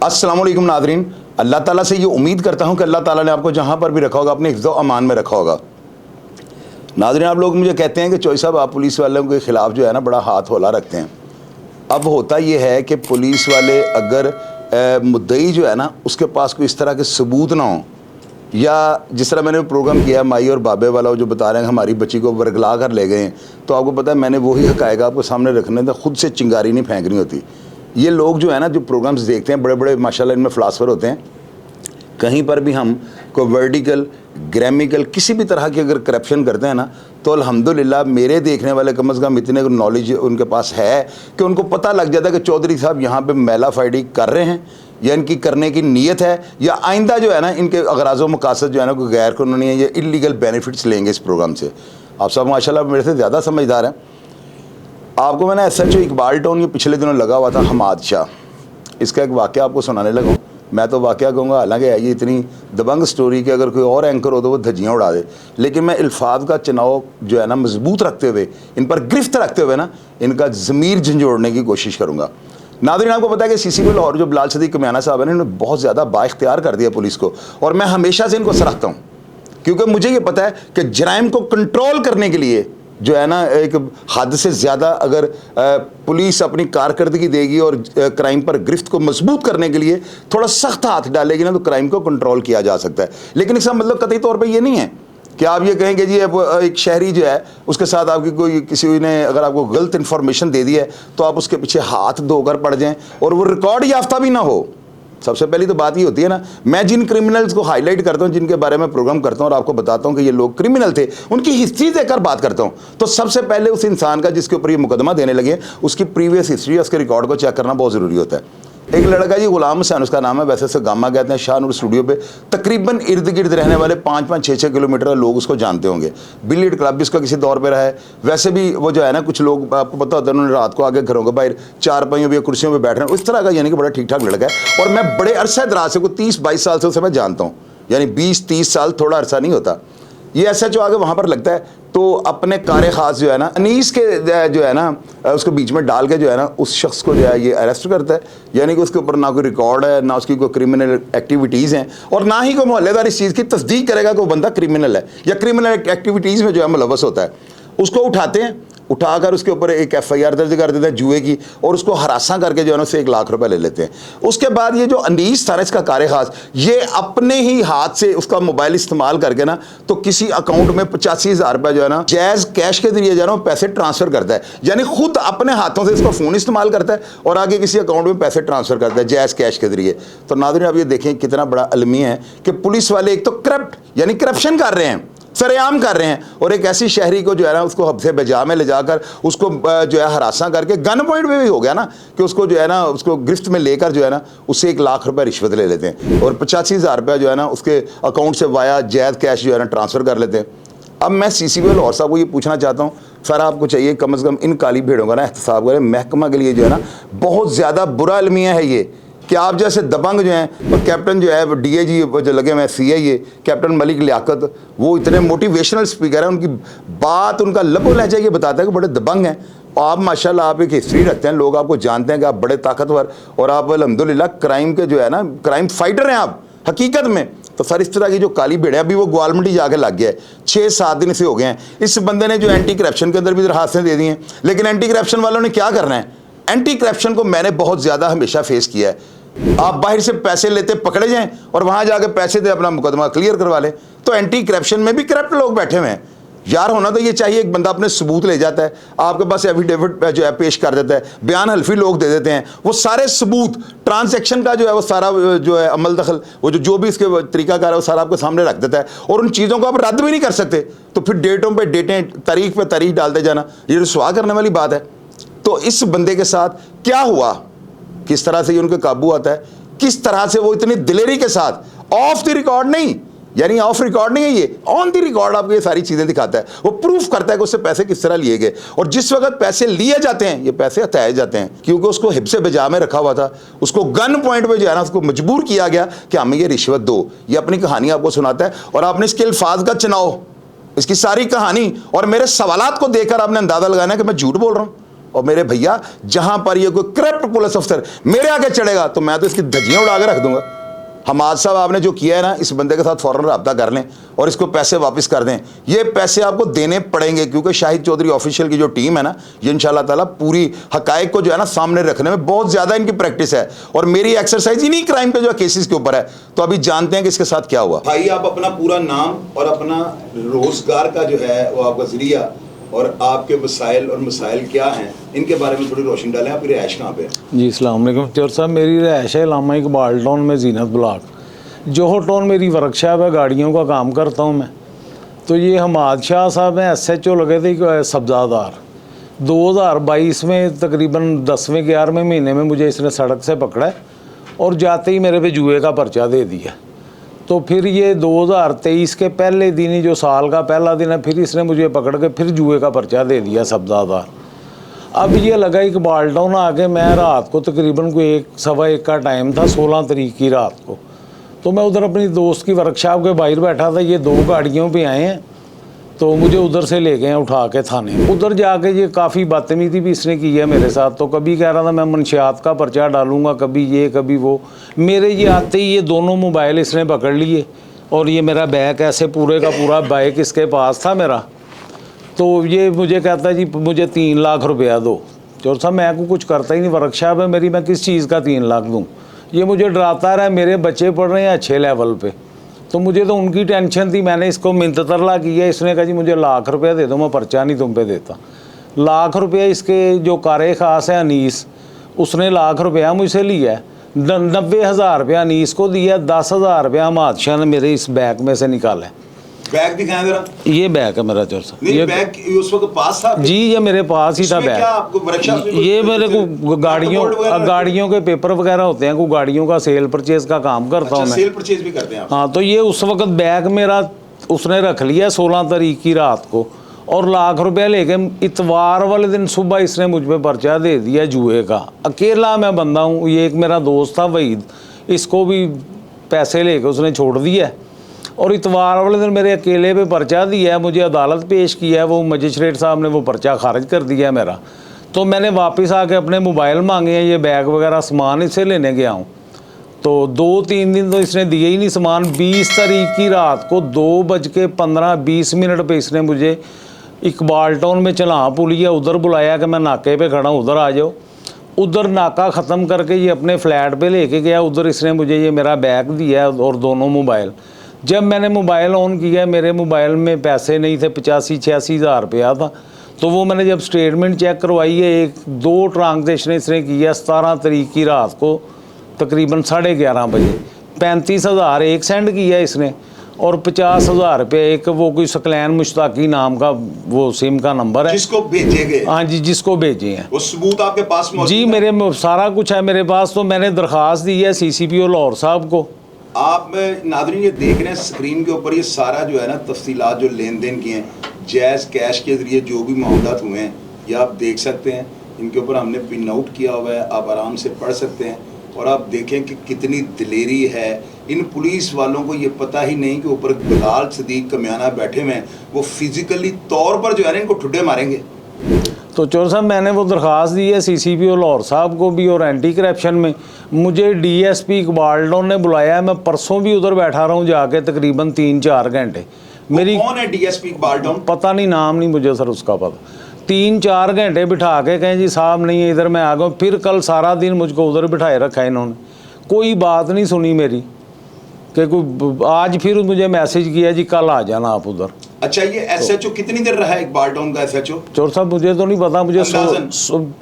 अस्सलाम वालेकुम नाज़रीन, अल्लाह ताला से ये उम्मीद करता हूँ कि अल्लाह ताला ने आपको जहाँ पर भी रखा होगा अपने हिफ्ज़ व अमान में रखा होगा। नाज़रीन, आप लोग मुझे कहते हैं कि चौधरी साहब आप पुलिस वालों के ख़िलाफ़ जो है ना बड़ा हाथ हौला रखते हैं। अब होता ये है कि पुलिस वाले अगर मुद्दई जो है ना उसके पास कोई इस तरह के सबूत ना हो, या जिस तरह मैंने प्रोग्राम किया माई और बाबे वाला जो बता रहे हैं हमारी बच्ची को वर्गला कर ले गए हैं, तो आपको पता है मैंने वही हक़ाइक़ आपको सामने रखने थे, खुद से चिंगारी नहीं फेंकनी होती। ये लोग जो है ना जो प्रोग्राम्स देखते हैं बड़े बड़े माशाल्लाह इनमें फ़िलासफ़र होते हैं, कहीं पर भी हम को वर्टिकल ग्रामिकल किसी भी तरह की अगर करप्शन करते हैं ना तो अल्हम्दुलिल्लाह मेरे देखने वाले कम से कम इतने नॉलेज उनके पास है कि उनको पता लग जाता है कि चौधरी साहब यहाँ पे मेला फाइडी कर रहे हैं या इनकी करने की नीयत है, या आइंदा जो है ना इनके अगराज़ व मकासद जो है ना कोई गैर कानूनी है या इलीगल बेनिफिट्स लेंगे इस प्रोग्राम से। आप सब माशाल्लाह मेरे से ज़्यादा समझदार हैं। आपको मैंने SHO इकबाल टाउन ये पिछले दिनों लगा हुआ था हमाद शाह, इसका एक वाक़या आपको सुनाने लगा हूँ। मैं तो वाक़या कहूँगा, हालांकि ये इतनी दबंग स्टोरी कि अगर कोई और एंकर हो तो वो धज्जियाँ उड़ा दे, लेकिन मैं अल्फाज का चुनाव जो है ना मजबूत रखते हुए, इन पर गिरफ्त रखते हुए ना इनका ज़मीर झंझोड़ने की कोशिश करूँगा। नाज़रीन, आपको पता है कि CCP लाहौर जो बिलाल सदीक कमियाना साहब ने इन्होंने बहुत ज़्यादा बाइख्तियार कर दिया पुलिस को, और मैं हमेशा से इनको सराहता हूँ क्योंकि मुझे ये पता है कि जराइम को कंट्रोल करने के लिए जो है ना एक हद से ज़्यादा अगर पुलिस अपनी कारकर्दगी देगी और क्राइम पर गिरफ्त को मजबूत करने के लिए थोड़ा सख्त हाथ डालेगी ना तो क्राइम को कंट्रोल किया जा सकता है। लेकिन इसका मतलब कतई तौर पे ये नहीं है कि आप ये कहेंगे जी एक शहरी जो है उसके साथ आपकी कोई किसी ने अगर आपको गलत इन्फॉर्मेशन दे दी है तो आप उसके पीछे हाथ धोकर पड़ जाएं और वो रिकॉर्ड याफ्ता भी ना हो। सबसे पहली तो बात ये होती है ना, मैं जिन क्रिमिनल्स को हाईलाइट करता हूँ, जिनके बारे में प्रोग्राम करता हूँ और आपको बताता हूँ कि ये लोग क्रिमिनल थे, उनकी हिस्ट्री देकर बात करता हूँ, तो सबसे पहले उस इंसान का जिसके ऊपर ये मुकदमा देने लगे उसकी प्रीवियस हिस्ट्री, उसके रिकॉर्ड को चेक करना बहुत ज़रूरी होता है। एक लड़का जी गुलाम हुसैन उसका नाम है, वैसे से गामा कहते हैं, शाहनूर स्टूडियो पे तकरीबन इर्द गिर्द रहने वाले 5-5, 6-6 किलोमीटर लोग उसको जानते होंगे। बिलियर्ड क्लब भी उसका किसी दौर पे रहा है। वैसे भी वो जो है ना कुछ लोग आपको पता होता है उन्होंने रात को आगे घरों के बाहर चारपाइयों पे कुर्सियों पे बैठ रहे हैं, उस तरह का यानी कि बड़ा ठीक ठाक लड़का है। और मैं बड़े अरसे दराज से को 30-22 साल से उसे मैं जानता हूँ, यानी 20-30 साल थोड़ा अरसा नहीं होता। ये SHO आगे वहाँ पर लगता है तो अपने कार ख़ास जो है ना अनीस के जो है ना उसको बीच में डाल के जो है ना उस शख्स को जो है ये अरेस्ट करता है, यानी कि उसके ऊपर ना कोई रिकॉर्ड है, ना उसकी कोई क्रिमिनल एक्टिविटीज़ हैं, और ना ही कोई मोहल्लेदार इस चीज़ की तस्दीक करेगा कि वो बंदा क्रिमिनल है या क्रिमिनल एक्टिविटीज़ में जो है मुलव्वस होता है। उसको उठाते हैं, उठाकर उसके ऊपर एक FIR दर्ज कर देते हैं जुए की, और उसको हरासा करके जो है ना उससे 1 लाख रुपए ले लेते हैं। उसके बाद ये जो अनीस था इसका कार खास, ये अपने ही हाथ से उसका मोबाइल इस्तेमाल करके ना तो किसी अकाउंट में 85,000 रुपये जो है ना जैज़ कैश के जरिए जो है ना पैसे ट्रांसफ़र करता है, यानी खुद अपने हाथों से इसका फ़ोन इस्तेमाल करता है और आगे किसी अकाउंट में पैसे ट्रांसफ़र करता है जैज़ कैश के जरिए। तो नाज़रीन आप ये देखें कितना बड़ा अलमी है कि पुलिस वाले एक तो करप्ट यानी करप्शन कर रहे हैं, सरेआम कर रहे हैं, और एक ऐसी शहरी को जो है ना उसको हब्से बजा में ले जाकर उसको जो है हरासा करके गन पॉइंट पे भी हो गया ना कि उसको जो है ना उसको गिरफ्त में लेकर जो है ना उससे 1 लाख रुपए रिश्वत ले लेते हैं और 85,000 रुपये जो है ना उसके अकाउंट से वाया जैद कैश जो है ना ट्रांसफ़र कर लेते हैं। अब मैं CCP लाहौर साहब को ये पूछना चाहता हूँ, सर आपको चाहिए कम से कम इन काली भेड़ों का ना एहतसाब करें, महकमा के लिए जो है ना बहुत ज़्यादा बुरा अलमिया है ये कि आप जैसे दबंग जो हैं, और कैप्टन जो है DIG जो लगे हुए हैं CIA कैप्टन मलिक लियाकत, वो इतने मोटिवेशनल स्पीकर हैं, उनकी बात उनका लबो लहजा ये बताता है कि बड़े दबंग हैं। और आप माशाल्लाह आप एक हिस्ट्री रखते हैं, लोग आपको जानते हैं कि आप बड़े ताकतवर और आप अल्हम्दुलिल्लाह क्राइम के जो है ना क्राइम फाइटर हैं आप हकीकत में। तो सर इस तरह की जो काली भेड़ है, अभी वो ग्वालमंडी जाके लग गया है, 6-7 दिन से हो गए हैं। इस बंदे ने जो एंटी करप्शन के अंदर भी दरखास्तें दे दी हैं, लेकिन एंटी करप्शन वालों ने क्या करना है, एंटी करप्शन को मैंने बहुत ज़्यादा हमेशा फेस किया है। आप बाहर से पैसे लेते पकड़े जाएं और वहां जाके पैसे दे अपना मुकदमा क्लियर करवा लें। तो एंटी करप्शन में भी करप्ट लोग बैठे हुए हैं यार। होना तो ये चाहिए एक बंदा अपने सबूत ले जाता है, आपके पास एफिडेविट जो है पेश कर देता है, बयान हल्फी लोग दे देते हैं, वो सारे सबूत ट्रांजैक्शन का जो है वो सारा जो है अमल दखल वो जो भी इसके तरीकाकार है वो सारा आपके सामने रख देता है, और उन चीज़ों को आप रद्द भी नहीं कर सकते। तो फिर डेटों पर डेटें, तारीख पर तारीख डालते जाना, ये रुसवा करने वाली बात है। तो इस बंदे के साथ क्या हुआ, किस तरह से ये उनके काबू आता है, किस तरह से वो इतनी दिलेरी के साथ ऑफ द रिकॉर्ड नहीं, यानी ऑफ रिकॉर्ड नहीं है ये, ऑन द रिकॉर्ड आपको ये सारी चीजें दिखाता है, वो प्रूफ करता है कि उससे पैसे किस तरह लिए गए, और जिस वक्त पैसे लिए जाते हैं ये पैसे हटाए जाते हैं क्योंकि उसको हिब्से बजा में रखा हुआ था, उसको गन पॉइंट पे जो है ना उसको मजबूर किया गया कि हमें ये रिश्वत दो। ये अपनी कहानी आपको सुनाता है और आपने इसके अल्फाज का चुनाव, इसकी सारी कहानी और मेरे सवालात को देखकर आपने अंदाजा लगाना है कि मैं झूठ बोल रहा हूँ। और मेरे भैया जहां पर ये कोई करप्ट पुलिस अफसर मेरे आगे चढ़ेगा तो मैं तो इसकी धज्जियां उड़ा के रख दूंगा। हमाद साहब आपने जो किया है ना, इस बंदे के साथ फौरन रब्ता कर लें और इसको पैसे वापस कर दें। ये पैसे आपको देने पड़ेंगे क्योंकि शाहिद चौधरी ऑफिशियल की जो टीम है ना, ये इंशाल्लाह ताला पूरी हकायक को जो है ना सामने रखने में बहुत ज़्यादा इनकी प्रैक्टिस है और मेरी एक्सरसाइज इन्हीं क्राइम के जो केसेस के ऊपर है। तो अभी जानते हैं कि इसके साथ क्या हुआ। भाई आप अपना पूरा नाम और अपना रोजगार का जो है वो आपका जरिया और आपके वसाइल और मसाइल क्या हैं इनके बारे में थोड़ी रोशनी डालें। आपकी रिहाइश कहाँ पे है? जी अस्सलाम वालेकुम चौर साहब, मेरी रिहाइश है इलामा इकबाल टाउन में जीनत ब्लॉक। जोहर टाउन मेरी वर्कशॉप है, गाड़ियों का काम करता हूँ मैं। तो ये हमाद शाह साहब हैं, SHO लगे थे सब्ज़ादार। 2022 में तकरीबन 10वें 11वें महीने में मुझे इसने सड़क से पकड़ा है और जाते ही मेरे पे जुए का पर्चा दे दिया। तो फिर ये 2023 के पहले दिन ही, जो साल का पहला दिन है, फिर इसने मुझे पकड़ के फिर जुए का पर्चा दे दिया सब्ज़ादार। अब ये लगा इकबाल टाउन आके, मैं रात को तकरीबन कोई 1 सवा 1 का टाइम था, 16 तारीख की रात को। तो मैं उधर अपनी दोस्त की वर्कशॉप के बाहर बैठा था, ये 2 गाड़ियों पे आए हैं तो मुझे उधर से ले गए उठा के थाने। उधर जाके ये काफ़ी बदतमीज़ी भी इसने की है मेरे साथ। तो कभी कह रहा था मैं मंशियात का पर्चा डालूंगा, कभी ये कभी वो। मेरे ये आते ही ये दोनों मोबाइल इसने पकड़ लिए और ये मेरा बैग ऐसे पूरे का पूरा बाइक इसके पास था मेरा। तो ये मुझे कहता जी मुझे 3 लाख रुपया दो। चोर साहब मैं को कुछ करता ही नहीं, वर्कशॉप है मेरी, मैं किस चीज़ का 3 लाख दूँ। ये मुझे डराता रहा, मेरे बच्चे पढ़ रहे हैं अच्छे लेवल पे, तो मुझे तो उनकी टेंशन थी। मैंने इसको मिन्नत तरला किया, इसने कहा जी मुझे लाख रुपया दे दो, मैं पर्चा नहीं तुम पे देता। लाख रुपया इसके जो कारे ख़ास है अनीस, उसने लाख रुपया मुझसे लिया है। 90,000 रुपया अनीस को दिया, 10,000 रुपया हमाद शाह ने मेरे इस बैग में से निकाला है। बैग दिखाएं जरा। ये बैग है मेरा चोर साहब। ये बैग उस वक्त पास था? जी ये मेरे पास ही था बैग। ये मेरे को गाड़ियों के पेपर वगैरह होते हैं, को गाड़ियों का सेल परचेज का काम करता हूँ मैं। सेल परचेज भी करते हैं आप? हाँ, तो ये उस वक्त बैग मेरा उसने रख लिया 16 तारीख की रात को और लाख रुपया लेके इतवार वाले दिन सुबह इसने मुझ पे पर्चा दे दिया जुए का। अकेला मैं बंदा हूँ, ये एक मेरा दोस्त था वहीद, इसको भी पैसे लेके उसने छोड़ दिया और इतवार वाले दिन मेरे अकेले पे पर्चा दिया है, मुझे अदालत पेश किया है। वो मजिस्ट्रेट साहब ने वो पर्चा खारिज कर दिया है मेरा। तो मैंने वापस आके अपने मोबाइल मांगे हैं, ये बैग वगैरह सामान इससे लेने गया हूँ। तो 2-3 दिन तो इसने दिए ही नहीं सामान। 20 तारीख की रात को 2:15-20 पे इसने मुझे इकबाल टाउन में चला पुलिया उधर बुलाया कि मैं नाके पे खड़ा हूँ, उधर आ जाओ। उधर नाका ख़त्म करके ये अपने फ्लैट पे लेके गया। उधर इसने मुझे ये मेरा बैग दिया और दोनों मोबाइल। जब मैंने मोबाइल ऑन किया, मेरे मोबाइल में पैसे नहीं थे, 85-86 हज़ार रुपया था। तो वो मैंने जब स्टेटमेंट चेक करवाई है, 1-2 ट्रांजेक्शन इसने किया 17 तारीख की रात को तकरीबन 11:30 बजे। 35,000 एक सेंड किया इसने और 50,000 रुपये एक वो कोई सकलैन मुश्ताकी नाम का वो सिम का नंबर है जिसको भेजे गए। हाँ जी, जिसको भेजे हैं। वो सबूत आपके पास मौजूद जी, मेरे सारा कुछ है मेरे पास। तो मैंने दरख्वास्त दी है CCPO लाहौर साहब को। आप नाज़रीन ये देख रहे हैं स्क्रीन के ऊपर, ये सारा जो है ना तफसीलात जो लेन देन की हैं, जैज़ कैश के ज़रिए जो भी मामला हुए हैं, ये आप देख सकते हैं। इनके ऊपर हमने पिन आउट किया हुआ है, आप आराम से पढ़ सकते हैं और आप देखें कि कितनी दिलेरी है इन पुलिस वालों को। ये पता ही नहीं कि ऊपर बिलाल सदीक कमियाना बैठे हुए हैं, वो फिजिकली तौर पर जो है ना इनको ठुड्डे मारेंगे। तो चोर साहब मैंने वो दरख्वास्त दी है CCPO लाहौर साहब को भी और एंटी करप्शन में। मुझे DSP इकबाल टाउन ने बुलाया है, मैं परसों भी उधर बैठा रहा हूँ जाके तकरीबन 3-4 घंटे। मेरी कौन है DSP इकबाल टाउन? पता नहीं, नाम नहीं मुझे सर उसका पता। 3-4 घंटे बिठा के कहें जी साहब नहीं है इधर, मैं आ गया। फिर कल सारा दिन मुझको उधर बिठाए रखा है इन्होंने, कोई बात नहीं सुनी मेरी कि कोई। आज फिर मुझे मैसेज किया जी कल आ जाना आप उधर। अच्छा, ये SHO कितनी देर रहा है इकबाल टाउन का SHO? चोर साहब मुझे तो नहीं पता, मुझे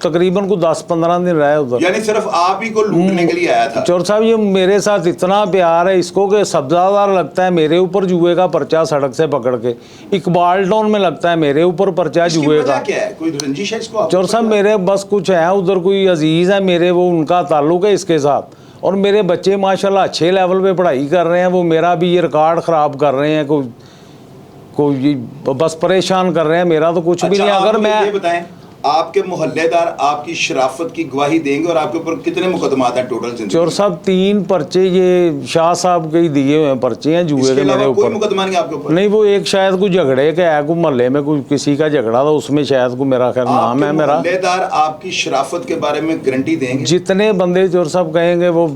तकरीबन को 10-15 दिन रहा है उधर। यानी सिर्फ आप ही को लूटने के लिए आया था? चोर साहब ये मेरे साथ इतना प्यार है इसको कि सब्ज़ादार लगता है मेरे ऊपर जुए का पर्चा सड़क से पकड़ के। इकबाल टाउन में लगता है मेरे ऊपर पर्चा जुए का। क्या है, कोई रंजिश है इसको? चोर साहब मेरे बस कुछ है उधर, कोई अजीज़ है मेरे, वो उनका ताल्लुक है इसके साथ। और मेरे बच्चे माशाल्लाह अच्छे लेवल पे पढ़ाई कर रहे हैं, वो मेरा भी ये रिकॉर्ड ख़राब कर रहे हैं, कोई बस परेशान कर रहे हैं। मेरा तो कुछ भी नहीं। अगर मैं आपके मोहल्लेदार आपकी शराफत की गवाही देंगे और आपके ऊपर कितने मुकदमात हैं टोटल जिंदगी चोर साहब 3 पर्चे ये शाह साहब के ही दिए हुए हैं, पर्चे हैं जुए इसके के मेरे अलावा कोई ऊपर। मुकदमा नहीं आपके ऊपर? नहीं, वो एक शायद कोई झगड़े का है, कोई मोहल्ले में कोई किसी का झगड़ा था, उसमें शायद कोई मेरा खैर नाम है मेरा। मोहल्लेदार आपकी शराफत के बारे में गारंटी देंगे? जितने बंदे चोर साहब कहेंगे वो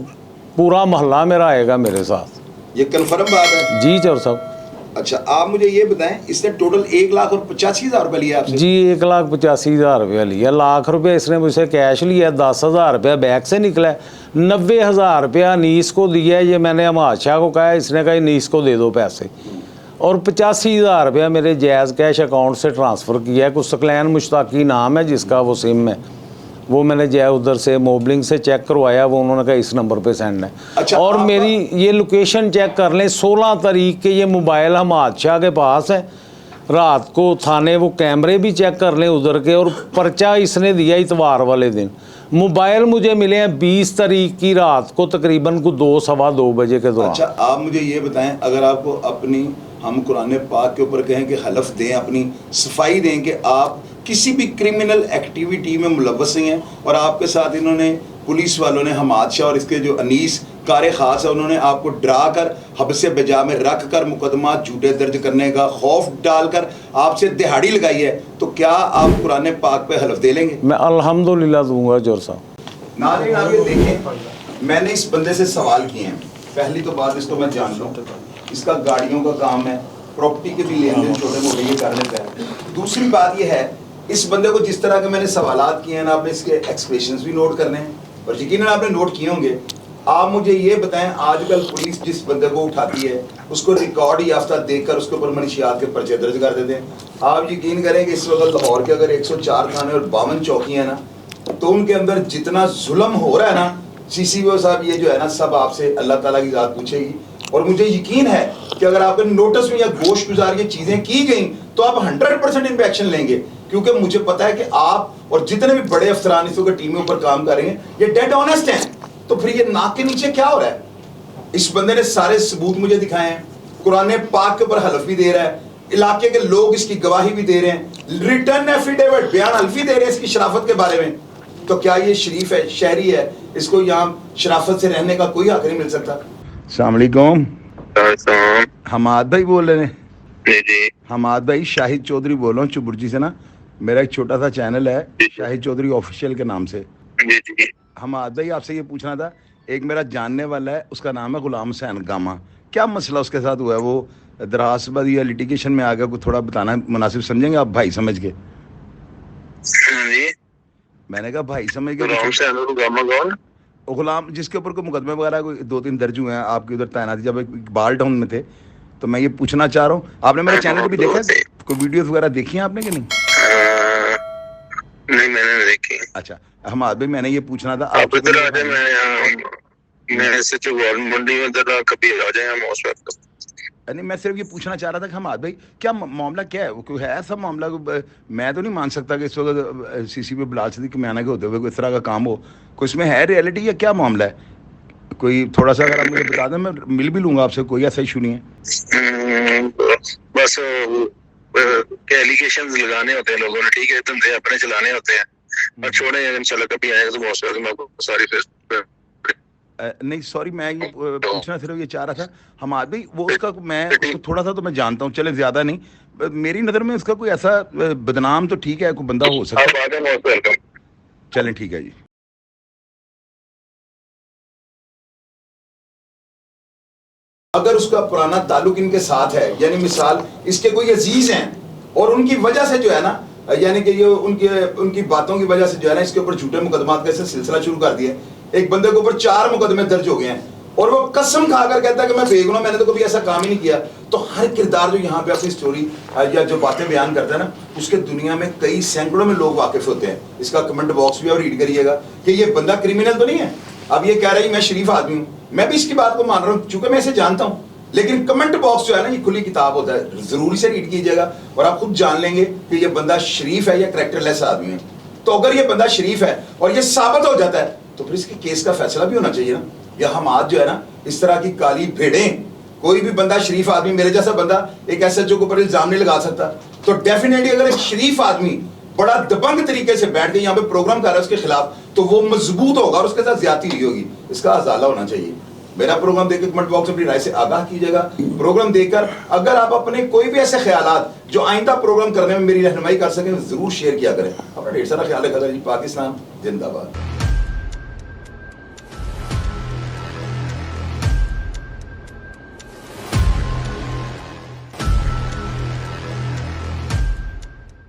पूरा मोहल्ला मेरा आएगा मेरे साथ। ये कंफर्म बात है? जी चोर साहब। अच्छा, आप मुझे ये बताएं, इसने टोटल 1,85,000 रुपये लिया आपसे? जी 1,85,000 रुपया लिया। लाख रुपया इसने मुझसे कैश लिया, 10,000 रुपया बैग से निकला है, 90,000 रुपया नीस को दिया है। ये मैंने अमाद शाह को कहा, इसने कहा नीस को दे दो पैसे, और 85,000 रुपया मेरे जायज़ कैश अकाउंट से ट्रांसफ़र किया है। कुछ सकलैन मुश्ताकी नाम है जिसका वो सिम है, वो मैंने जय उधर से मोबलिंग से चेक करवाया, वो उन्होंने कहा इस नंबर पे सेंड है। अच्छा, और मेरी ये लोकेशन चेक कर लें, 16 तारीख के ये मोबाइल अमाद शाह के पास है। रात को थाने वो कैमरे भी चेक कर लें उधर के, और पर्चा इसने दिया इतवार वाले दिन। मोबाइल मुझे मिले हैं 20 तारीख की रात को तकरीबन को 2 सवा 2 बजे के दौरान। अच्छा, आप मुझे ये बताएं, अगर आपको अपनी हम कुरान पाक के ऊपर कहें कि हलफ दें, अपनी सफाई दें कि आप किसी भी क्रिमिनल एक्टिविटी में मुलव्वस नहीं हैं, और आपके साथ इन्होंने पुलिस वालों ने हमाद शाह और इसके जो अनीस कार खास है उन्होंने आपको डरा कर हब्से बजा में रख कर मुकदमा झूठे दर्ज करने का खौफ डालकर आपसे दिहाड़ी लगाई है, तो क्या आप कुरान पाक पे हलफ दे लेंगे? मैं अल्हम्दुलिल्लाह दूंगा जोर साहब। नाज़रीन, आप ये देखें, मैंने इस बंदे से सवाल किए हैं। पहली तो बात इसको मैं जान लूँ, इसका गाड़ियों का काम है, प्रॉपर्टी के भी लेन देन छोटे मोटे ये कर लेता है। दूसरी बात ये है, इस बंदे को जिस तरह के मैंने सवालात किए हैं ना, आपने इसके एक्सप्रेशंस भी नोट करने हैं और यकीनन आपने नोट किए होंगे। आप मुझे ये बताएं, आजकल पुलिस जिस बंदे को उठाती है उसको रिकॉर्ड याफ्ता देकर उसके ऊपर मनशियात के पर्चे दर्ज कर देते हैं। आप यकीन करें कि इस वक्त लाहौर के अगर 104 थाने और 52 चौकियाँ ना, तो उनके अंदर जितना जुल्म हो रहा है ना, CCO साहब ये जो है ना, सब आपसे अल्लाह ताला की ज़ात पूछेगी। और मुझे यकीन है कि अगर आपके नोटिस में या गोश्त गुजार ये चीज़ें की गई तो आप 100% इन पे एक्शन लेंगे, क्योंकि मुझे पता है कि आप और जितने भी बड़े अफसरान इस वक्त टीमों पर काम कर रहे हैं ये डेड ऑनेस्ट हैं। तो फिर ये नाक के नीचे क्या हो रहा है? इस बंदे ने सारे सबूत मुझे दिखाए हैं, कुरान पाक के ऊपर हलफ भी दे रहा है, इलाके के लोग इसकी गवाही भी दे रहे हैं, रिटर्न एफिडेविट बयान हल्फी दे रहे हैं इसकी शराफत के बारे में। तो क्या ये शरीफ है, शहरी है, इसको यहाँ शराफत से रहने का कोई हक नहीं मिल सकता? अस्सलाम वालेकुम। हमाद भाई बोल रहे हैं? जी। हमाद भाई, शाहिद चौधरी बोल रहा हूँ चुबुर्जी से ना। मेरा एक छोटा सा चैनल है शाहिद चौधरी ऑफिशियल के नाम से। जी। हमाद भाई, आपसे ये पूछना था, एक मेरा जानने वाला है, उसका नाम है गुलाम हुसैन गामा। क्या मसला उसके साथ हुआ है? वो दराजबाद या लिटिगेशन में आ गया, को थोड़ा बताना मुनासिब समझेंगे आप भाई समझ के? जी। मैंने कहा भाई समझ के। गुलाम हुसैन और गामा कौन? गुलाम जिसके ऊपर कोई मुकदमे वगैरह कोई 2-3 दर्ज हुए हैं, आपके उधर तैनाती जब इकबाल टाउन में थे, तो मैं ये पूछना चाह रहा हूँ, आपने मेरा चैनल को भी देखा है? कोई वीडियोस वगैरह देखी हैं आपने कि नहीं? नहीं, मैंने नहीं देखी। अच्छा हमाद भाई, मैंने ये पूछना था, आप इधर आ जाए, मैं SHO मंडी में इधर कभी आ जाए हम उस वक्त। नहीं, मैं सिर्फ ये पूछना चाह रहा था कि हमाद भाई क्या मामला क्या है? कोई है ऐसा मामला? मैं तो नहीं मान सकता कि इस वक्त CCP बिलाल सिद्दीकी मैना के होते हुए कोई इस तरह का काम हो। कोई इसमें है रियलिटी या क्या मामला है? कोई थोड़ा सा अगर आप मुझे बता दें, मैं मिल भी लूंगा आपसे, कोई ऐसा इशू नहीं है। बस के एलिगेशंस लगाने होते हैं लोगों ने, ठीक है, धंधे अपने चलाने होते हैं, और छोड़े इंशाल्लाह कभी आएगा तो बहुत सारी मैं आपको सारी फिर नहीं सॉरी, मैं ये पूछना सिर्फ ये चाह रहा था हमाद भाई, वो उसका मैं उसको थोड़ा सा तो मैं जानता हूँ, चले ज्यादा नहीं, मेरी नज़र में उसका कोई ऐसा बदनाम तो ठीक है, कोई बंदा हो सकता है। चलें ठीक है जी। अगर उसका पुराना ताल्लुक इनके साथ है, यानी मिसाल इसके कोई अजीज हैं और उनकी वजह से जो है ना, यानी कि ये उनकी बातों की वजह से जो है ना, इसके ऊपर झूठे मुकदमात का सिलसिला शुरू कर दिया। एक बंदे के ऊपर 4 मुकदमे दर्ज हो गए हैं और वो कसम खाकर कहता है कि मैं बेगुनाह, मैंने तो कभी ऐसा काम ही नहीं किया। तो हर किरदार जो यहाँ पे अपनी स्टोरी या जो बातें बयान करता है ना, उसके दुनिया में कई सैकड़ों में लोग वाकिफ होते हैं। इसका कमेंट बॉक्स भी आप रीड करिएगा कि ये बंदा क्रिमिनल तो नहीं है। अब ये कह रहा है मैं शरीफ आदमी हूँ, मैं भी इसकी बात को मान रहा हूँ चूंकि मैं इसे जानता हूँ, लेकिन कमेंट बॉक्स जो है ना, ये खुली किताब होता है, जरूरी से रीड कीजिएगा और आप खुद जान लेंगे कि ये बंदा शरीफ है या कैरेक्टरलेस आदमी है। तो अगर ये बंदा शरीफ है और ये साबित हो जाता है तो फिर इसके केस का फैसला भी होना चाहिए ना। या हम आज जो है ना, इस तरह की काली भेड़ें, कोई भी बंदा शरीफ आदमी, मेरे जैसा बंदा एक SHO के ऊपर इल्जाम नहीं लगा सकता। तो डेफिनेटली अगर एक शरीफ आदमी बड़ा दबंग तरीके से बैठ के यहाँ पे प्रोग्राम कर रहा है उसके खिलाफ, तो वो मजबूत होगा और उसके साथ ज्यादती नहीं होगी। इसका अजाला होना चाहिए। मेरा प्रोग्राम देखकर कमेंट बॉक्स में अपनी राय से आगाह कीजिएगा। प्रोग्राम देखकर अगर आप अपने कोई भी ऐसे ख्यालात जो आइंदा प्रोग्राम करने में मेरी रहनुमाई कर सकें, जरूर शेयर किया करें। अपना ढेर सारा ख्याल रखा करें। पाकिस्तान जिंदाबाद।